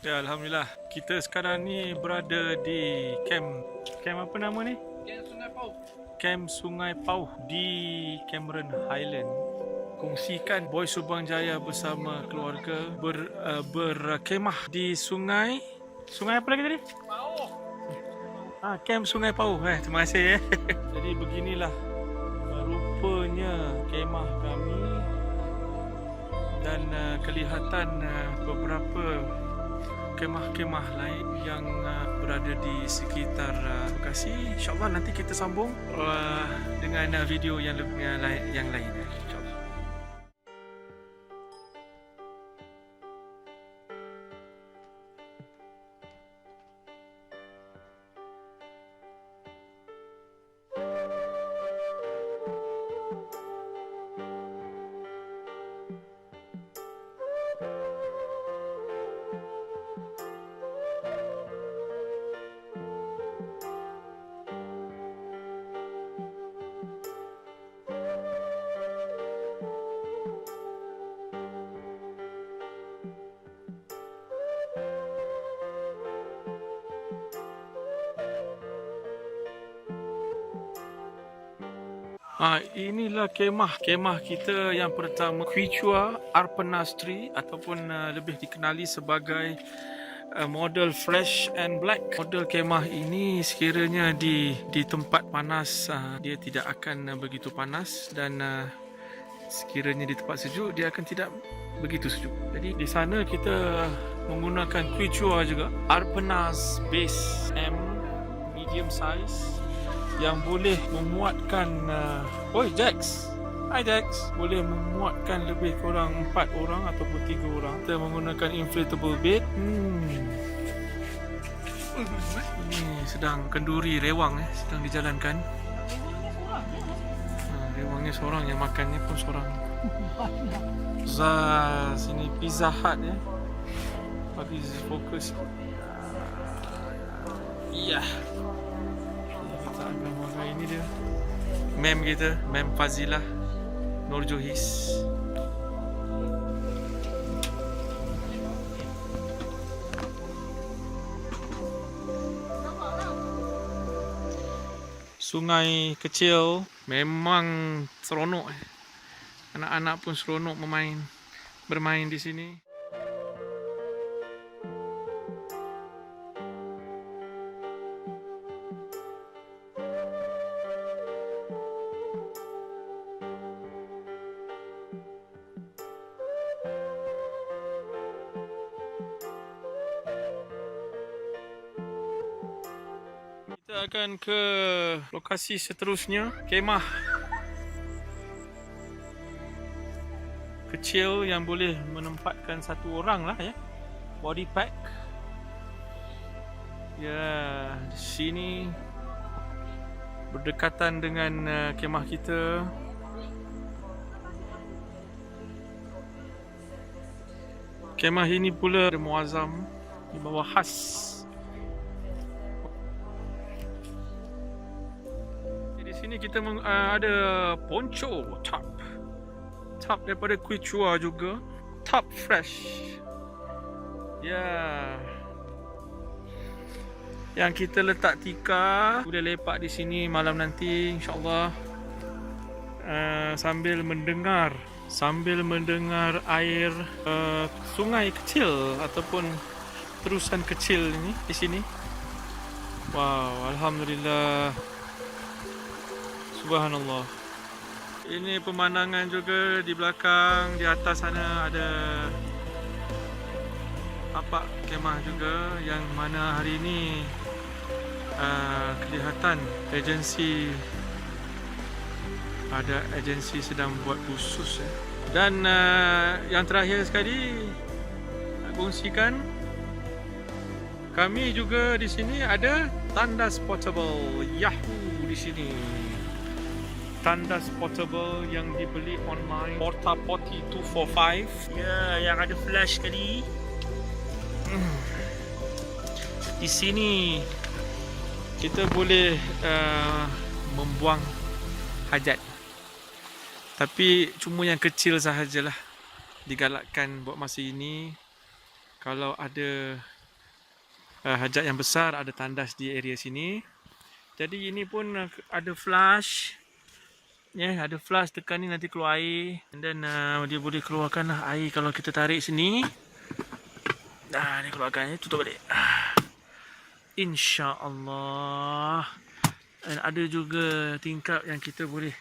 Ya, Alhamdulillah. Kita sekarang ni berada di camp apa nama ni? Camp Sungai Pauh. Camp Sungai Pauh di Cameron Highland. Kongsikan Boy Subang Jaya bersama keluarga berkemah di sungai apa lagi tadi? Pauh. Camp Sungai Pauh. Terima kasih. Jadi beginilah rupanya kemah kami dan kelihatan beberapa kemah-kemah lain yang berada di sekitar Bekasi. InsyaAllah nanti kita sambung dengan video yang lain, InsyaAllah. Inilah kemah kita yang pertama, Quechua Arpanastri ataupun lebih dikenali sebagai model Fresh and Black. Model kemah ini sekiranya di tempat panas dia tidak akan begitu panas, dan sekiranya di tempat sejuk dia akan tidak begitu sejuk. Jadi di sana kita menggunakan Quechua juga, Arpanas base M medium size yang boleh memuatkan Jax. Hi Jax. Boleh memuatkan lebih kurang 4 orang ataupun 3 orang. Kita menggunakan inflatable bed. Ini sedang kenduri rewang sedang dijalankan. Rewangnya seorang, yang makannya pun seorang. Sini Pizza Hut bagi fokus. Iya. Ini dia mem kita, Mem Fazilah Nur Johis. Sungai kecil memang seronok. Anak-anak pun seronok bermain di sini. Kita akan ke lokasi seterusnya, kemah kecil yang boleh menempatkan satu orang lah body pack. Di sini berdekatan dengan kemah kita. Kemah ini pula ada muazzam di bawah khas. Sini kita ada poncho top daripada Quechua juga, top fresh yang kita letak tikar. Boleh lepak di sini malam nanti insyaAllah, sambil mendengar air sungai kecil ataupun terusan kecil ini di sini. Wow, Alhamdulillah, Subhanallah. Ini pemandangan juga di belakang. Di atas sana ada tapak kemah juga, yang mana hari ini kelihatan ada agensi sedang buat khusus. Dan yang terakhir sekali nak kongsikan, kami juga di sini ada tandas portable Yahoo di sini. Tandas portable yang dibeli online, Portapoti 245 yang ada flash sekali. Di sini kita boleh membuang hajat, tapi cuma yang kecil sahajalah digalakkan buat masa ini. Kalau ada hajat yang besar, ada tandas di area sini. Jadi ini pun ada flush. Ada flush, tekan ni nanti keluar air. And then dia boleh keluarkan air kalau kita tarik sini. Dia keluarkan, tutup balik. InsyaAllah. Dan ada juga tingkap yang kita boleh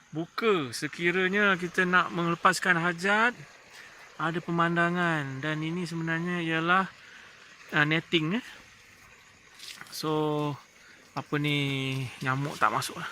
buka sekiranya kita nak melepaskan hajat. Ada pemandangan, dan ini sebenarnya ialah netting. So apa ni, nyamuk tak masuk lah.